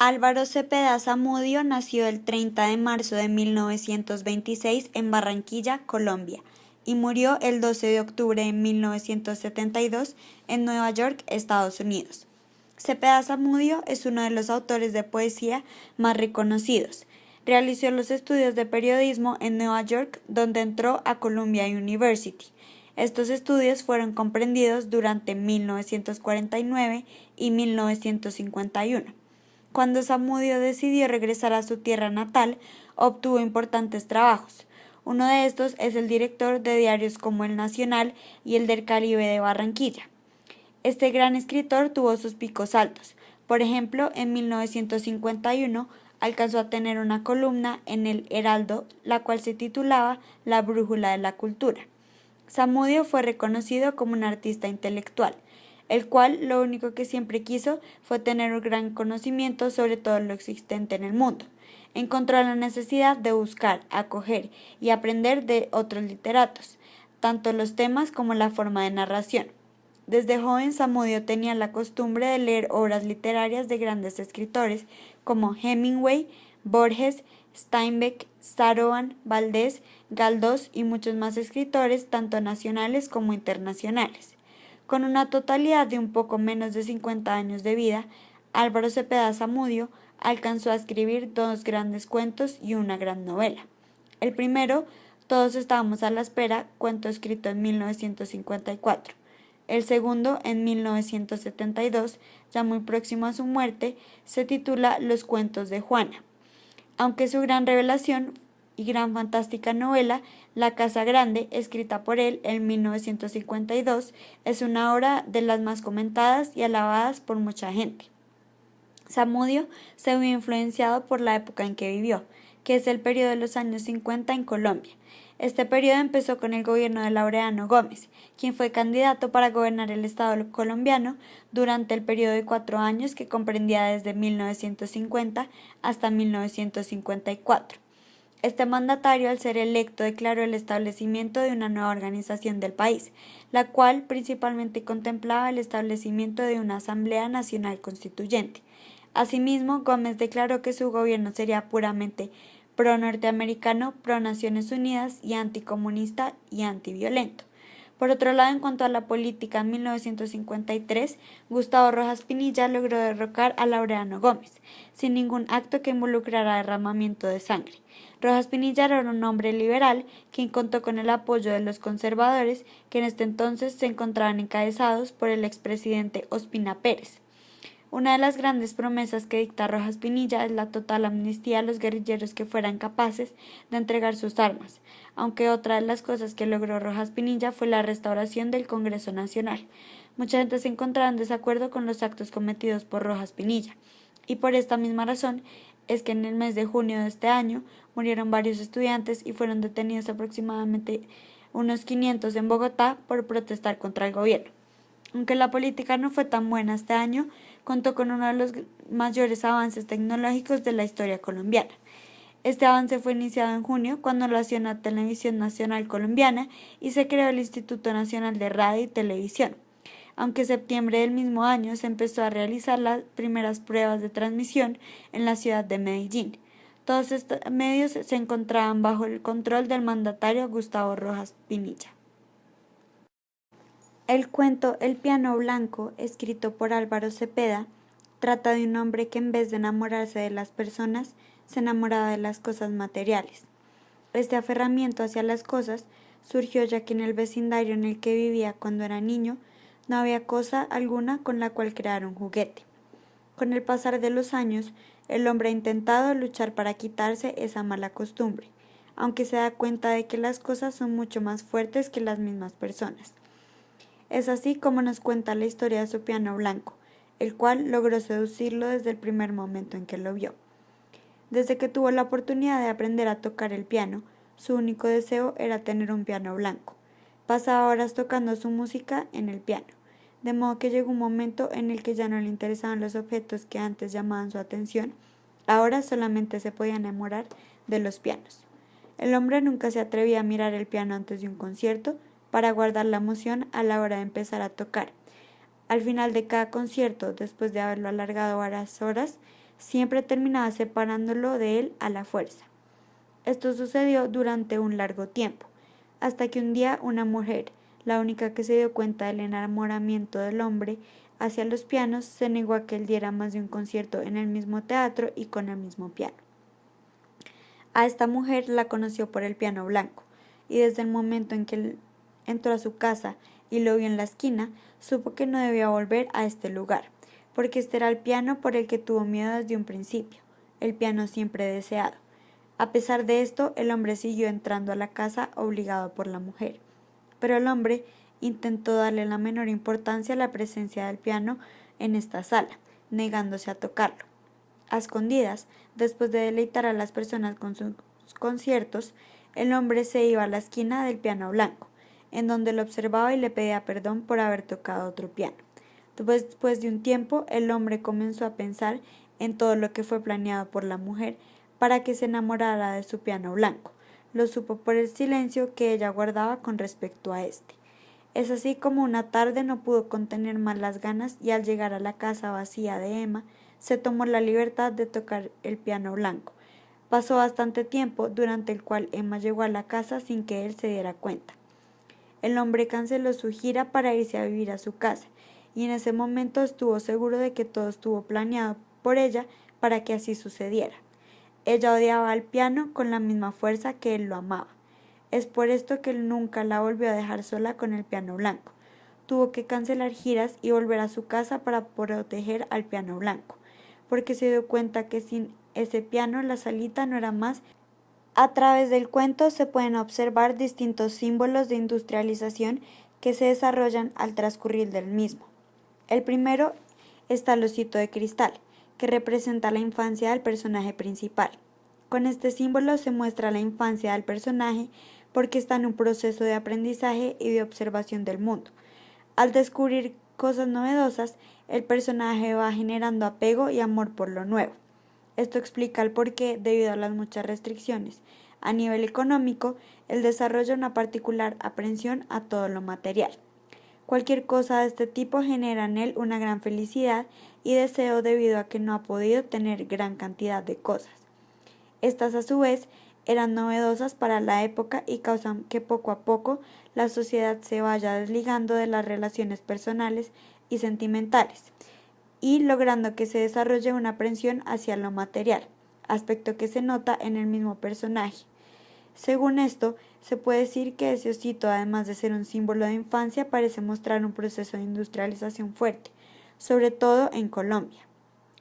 Álvaro Cepeda Zamudio nació el 30 de marzo de 1926 en Barranquilla, Colombia, y murió el 12 de octubre de 1972 en Nueva York, Estados Unidos. Cepeda Zamudio es uno de los autores de poesía más reconocidos. Realizó los estudios de periodismo en Nueva York, donde entró a Columbia University. Estos estudios fueron comprendidos durante 1949 y 1951. Cuando Zamudio decidió regresar a su tierra natal, obtuvo importantes trabajos. Uno de estos es el director de diarios como El Nacional y el del Caribe de Barranquilla. Este gran escritor tuvo sus picos altos. Por ejemplo, en 1951 alcanzó a tener una columna en El Heraldo, la cual se titulaba La brújula de la cultura. Zamudio fue reconocido como un artista intelectual, el cual lo único que siempre quiso fue tener un gran conocimiento sobre todo lo existente en el mundo. Encontró la necesidad de buscar, acoger y aprender de otros literatos, tanto los temas como la forma de narración. Desde joven Zamudio tenía la costumbre de leer obras literarias de grandes escritores como Hemingway, Borges, Steinbeck, Sarovan, Valdés, Galdós y muchos más escritores, tanto nacionales como internacionales. Con una totalidad de un poco menos de 50 años de vida, Álvaro Cepeda Zamudio alcanzó a escribir 2 grandes cuentos y una gran novela. El primero, Todos estábamos a la espera, cuento escrito en 1954. El segundo, en 1972, ya muy próximo a su muerte, se titula Los cuentos de Juana. Aunque su gran revelación y gran fantástica novela, La Casa Grande, escrita por él en 1952, es una obra de las más comentadas y alabadas por mucha gente. Zamudio se vio influenciado por la época en que vivió, que es el periodo de los años 50 en Colombia. Este periodo empezó con el gobierno de Laureano Gómez, quien fue candidato para gobernar el Estado colombiano durante el periodo de 4 años que comprendía desde 1950 hasta 1954. Este mandatario, al ser electo, declaró el establecimiento de una nueva organización del país, la cual principalmente contemplaba el establecimiento de una Asamblea Nacional Constituyente. Asimismo, Gómez declaró que su gobierno sería puramente pro-norteamericano, pro-Naciones Unidas y anticomunista y antiviolento. Por otro lado, en cuanto a la política, en 1953, Gustavo Rojas Pinilla logró derrocar a Laureano Gómez, sin ningún acto que involucrara derramamiento de sangre. Rojas Pinilla era un hombre liberal, quien contó con el apoyo de los conservadores, que en este entonces se encontraban encabezados por el expresidente Ospina Pérez. Una de las grandes promesas que dicta Rojas Pinilla es la total amnistía a los guerrilleros que fueran capaces de entregar sus armas, aunque otra de las cosas que logró Rojas Pinilla fue la restauración del Congreso Nacional. Mucha gente se encontraba en desacuerdo con los actos cometidos por Rojas Pinilla, y por esta misma razón es que en el mes de junio de este año murieron varios estudiantes y fueron detenidos aproximadamente unos 500 en Bogotá por protestar contra el gobierno. Aunque la política no fue tan buena este año, contó con uno de los mayores avances tecnológicos de la historia colombiana. Este avance fue iniciado en junio, cuando nació la Televisión Nacional Colombiana y se creó el Instituto Nacional de Radio y Televisión. Aunque en septiembre del mismo año se empezó a realizar las primeras pruebas de transmisión en la ciudad de Medellín. Todos estos medios se encontraban bajo el control del mandatario Gustavo Rojas Pinilla. El cuento El piano blanco, escrito por Álvaro Cepeda, trata de un hombre que en vez de enamorarse de las personas, se enamoraba de las cosas materiales. Este aferramiento hacia las cosas surgió ya que en el vecindario en el que vivía cuando era niño no había cosa alguna con la cual crear un juguete. Con el pasar de los años, el hombre ha intentado luchar para quitarse esa mala costumbre, aunque se da cuenta de que las cosas son mucho más fuertes que las mismas personas. Es así como nos cuenta la historia de su piano blanco, el cual logró seducirlo desde el primer momento en que lo vio. Desde que tuvo la oportunidad de aprender a tocar el piano, su único deseo era tener un piano blanco. Pasaba horas tocando su música en el piano, de modo que llegó un momento en el que ya no le interesaban los objetos que antes llamaban su atención, ahora solamente se podía enamorar de los pianos. El hombre nunca se atrevía a mirar el piano antes de un concierto, para guardar la emoción a la hora de empezar a tocar. Al final de cada concierto, después de haberlo alargado varias horas, siempre terminaba separándolo de él a la fuerza. Esto sucedió durante un largo tiempo, hasta que un día una mujer, la única que se dio cuenta del enamoramiento del hombre hacia los pianos, se negó a que él diera más de un concierto en el mismo teatro y con el mismo piano. A esta mujer la conoció por el piano blanco, y desde el momento en que él entró a su casa y lo vio en la esquina, supo que no debía volver a este lugar, porque este era el piano por el que tuvo miedo desde un principio, el piano siempre deseado. A pesar de esto, el hombre siguió entrando a la casa obligado por la mujer, pero el hombre intentó darle la menor importancia a la presencia del piano en esta sala, negándose a tocarlo. A escondidas, después de deleitar a las personas con sus conciertos, el hombre se iba a la esquina del piano blanco, en donde lo observaba y le pedía perdón por haber tocado otro piano. Después de un tiempo, el hombre comenzó a pensar en todo lo que fue planeado por la mujer para que se enamorara de su piano blanco. Lo supo por el silencio que ella guardaba con respecto a este. Es así como una tarde no pudo contener más las ganas y al llegar a la casa vacía de Emma, se tomó la libertad de tocar el piano blanco. Pasó bastante tiempo, durante el cual Emma llegó a la casa sin que él se diera cuenta. El hombre canceló su gira para irse a vivir a su casa, y en ese momento estuvo seguro de que todo estuvo planeado por ella para que así sucediera. Ella odiaba al piano con la misma fuerza que él lo amaba. Es por esto que él nunca la volvió a dejar sola con el piano blanco. Tuvo que cancelar giras y volver a su casa para proteger al piano blanco, porque se dio cuenta que sin ese piano la salita no era más. A través del cuento se pueden observar distintos símbolos de industrialización que se desarrollan al transcurrir del mismo. El primero está el osito de cristal, que representa la infancia del personaje principal. Con este símbolo se muestra la infancia del personaje porque está en un proceso de aprendizaje y de observación del mundo. Al descubrir cosas novedosas, el personaje va generando apego y amor por lo nuevo. Esto explica el porqué, debido a las muchas restricciones a nivel económico, él desarrolla una particular aprehensión a todo lo material. Cualquier cosa de este tipo genera en él una gran felicidad y deseo debido a que no ha podido tener gran cantidad de cosas. Estas a su vez eran novedosas para la época y causan que poco a poco la sociedad se vaya desligando de las relaciones personales y sentimentales y logrando que se desarrolle una aprensión hacia lo material, aspecto que se nota en el mismo personaje. Según esto, se puede decir que ese osito, además de ser un símbolo de infancia, parece mostrar un proceso de industrialización fuerte, sobre todo en Colombia.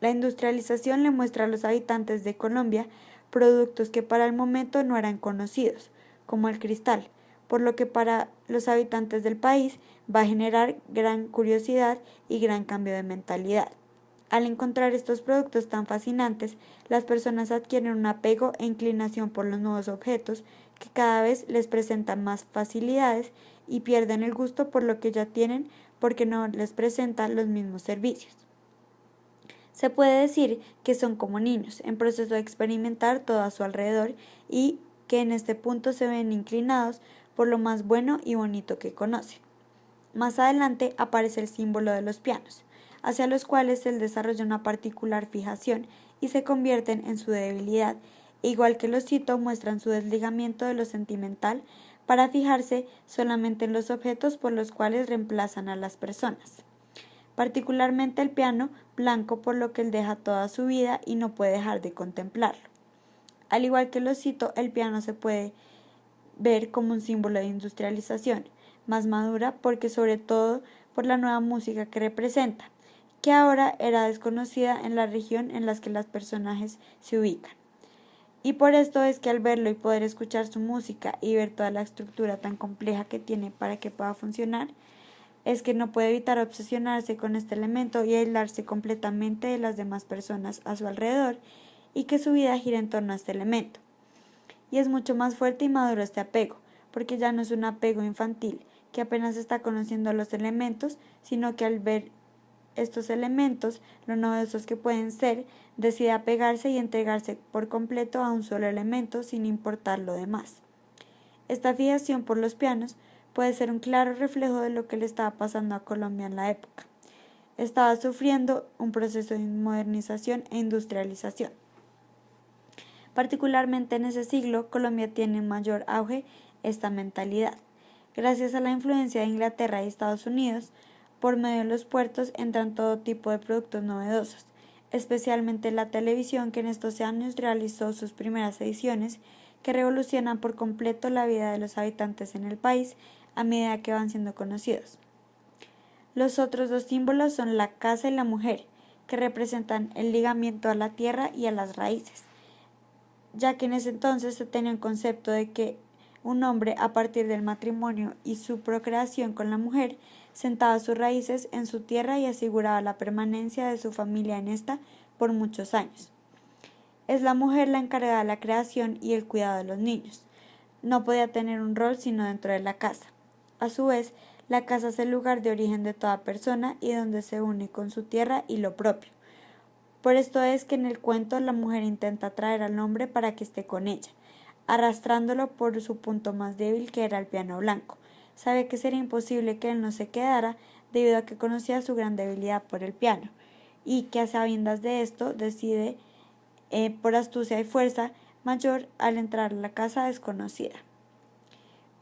La industrialización le muestra a los habitantes de Colombia productos que para el momento no eran conocidos, como el cristal, por lo que para los habitantes del país va a generar gran curiosidad y gran cambio de mentalidad. Al encontrar estos productos tan fascinantes, las personas adquieren un apego e inclinación por los nuevos objetos que cada vez les presentan más facilidades y pierden el gusto por lo que ya tienen porque no les presentan los mismos servicios. Se puede decir que son como niños en proceso de experimentar todo a su alrededor y que en este punto se ven inclinados por lo más bueno y bonito que conocen. Más adelante aparece el símbolo de los pianos, hacia los cuales él desarrolla una particular fijación y se convierten en su debilidad, igual que el osito muestran su desligamiento de lo sentimental para fijarse solamente en los objetos por los cuales reemplazan a las personas. Particularmente el piano blanco, por lo que él deja toda su vida y no puede dejar de contemplarlo. Al igual que el osito, el piano se puede ver como un símbolo de industrialización más madura, porque sobre todo por la nueva música que representa, que ahora era desconocida en la región en la que los personajes se ubican. Y por esto es que al verlo y poder escuchar su música y ver toda la estructura tan compleja que tiene para que pueda funcionar, es que no puede evitar obsesionarse con este elemento y aislarse completamente de las demás personas a su alrededor y que su vida gira en torno a este elemento. Y es mucho más fuerte y maduro este apego, porque ya no es un apego infantil, que apenas está conociendo los elementos, sino que al ver estos elementos, lo novedosos que pueden ser, decide apegarse y entregarse por completo a un solo elemento sin importar lo demás. Esta fijación por los pianos puede ser un claro reflejo de lo que le estaba pasando a Colombia en la época. estaba sufriendo un proceso de modernización e industrialización. Particularmente en ese siglo, Colombia tiene en mayor auge esta mentalidad. Gracias a la influencia de Inglaterra y Estados Unidos, por medio de los puertos entran todo tipo de productos novedosos, especialmente la televisión, que en estos años realizó sus primeras ediciones, que revolucionan por completo la vida de los habitantes en el país a medida que van siendo conocidos. Los otros dos símbolos son la casa y la mujer, que representan el ligamiento a la tierra y a las raíces, ya que en ese entonces se tenía un concepto de que un hombre, a partir del matrimonio y su procreación con la mujer, sentaba sus raíces en su tierra y aseguraba la permanencia de su familia en esta por muchos años. Es la mujer la encargada de la creación y el cuidado de los niños. No podía tener un rol sino dentro de la casa. A su vez, la casa es el lugar de origen de toda persona y donde se une con su tierra y lo propio. Por esto es que en el cuento la mujer intenta atraer al hombre para que esté con ella, arrastrándolo por su punto más débil, que era el piano blanco. Sabe que sería imposible que él no se quedara debido a que conocía su gran debilidad por el piano, y que a sabiendas de esto decide, por astucia y fuerza mayor, al entrar a la casa desconocida.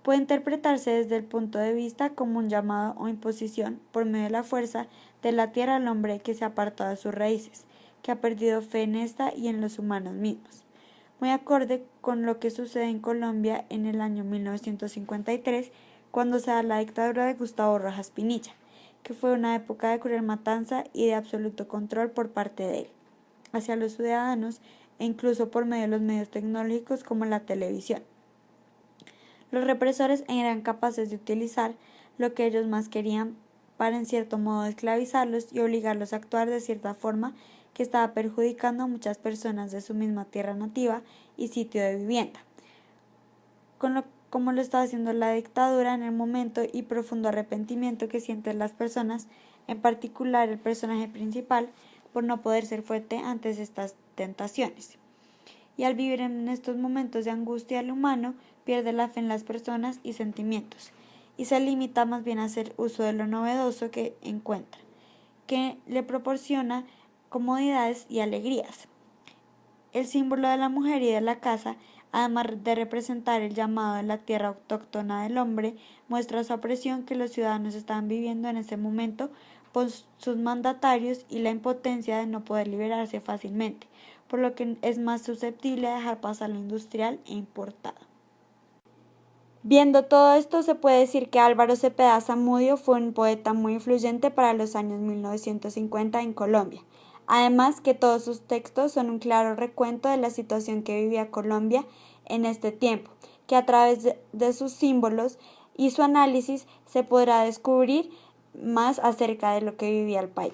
Puede interpretarse desde el punto de vista como un llamado o imposición por medio de la fuerza de la tierra al hombre que se ha apartado de sus raíces, que ha perdido fe en esta y en los humanos mismos. Muy acorde con lo que sucede en Colombia en el año 1953, cuando se da la dictadura de Gustavo Rojas Pinilla, que fue una época de cruel matanza y de absoluto control por parte de él hacia los ciudadanos, e incluso por medio de los medios tecnológicos como la televisión. Los represores eran capaces de utilizar lo que ellos más querían para en cierto modo esclavizarlos y obligarlos a actuar de cierta forma que estaba perjudicando a muchas personas de su misma tierra nativa y sitio de vivienda, como lo estaba haciendo la dictadura en el momento, y profundo arrepentimiento que sienten las personas, en particular el personaje principal, por no poder ser fuerte ante estas tentaciones. Y al vivir en estos momentos de angustia, el humano pierde la fe en las personas y sentimientos, y se limita más bien a hacer uso de lo novedoso que encuentra, que le proporciona comodidades y alegrías. El símbolo de la mujer y de la casa, además de representar el llamado de la tierra autóctona del hombre, muestra su opresión que los ciudadanos estaban viviendo en ese momento por sus mandatarios y la impotencia de no poder liberarse fácilmente, por lo que es más susceptible a dejar pasar lo industrial e importado. Viendo todo esto, se puede decir que Álvaro Cepeda Zamudio fue un poeta muy influyente para los años 1950 en Colombia. Además, que todos sus textos son un claro recuento de la situación que vivía Colombia en este tiempo, que a través de sus símbolos y su análisis se podrá descubrir más acerca de lo que vivía el país.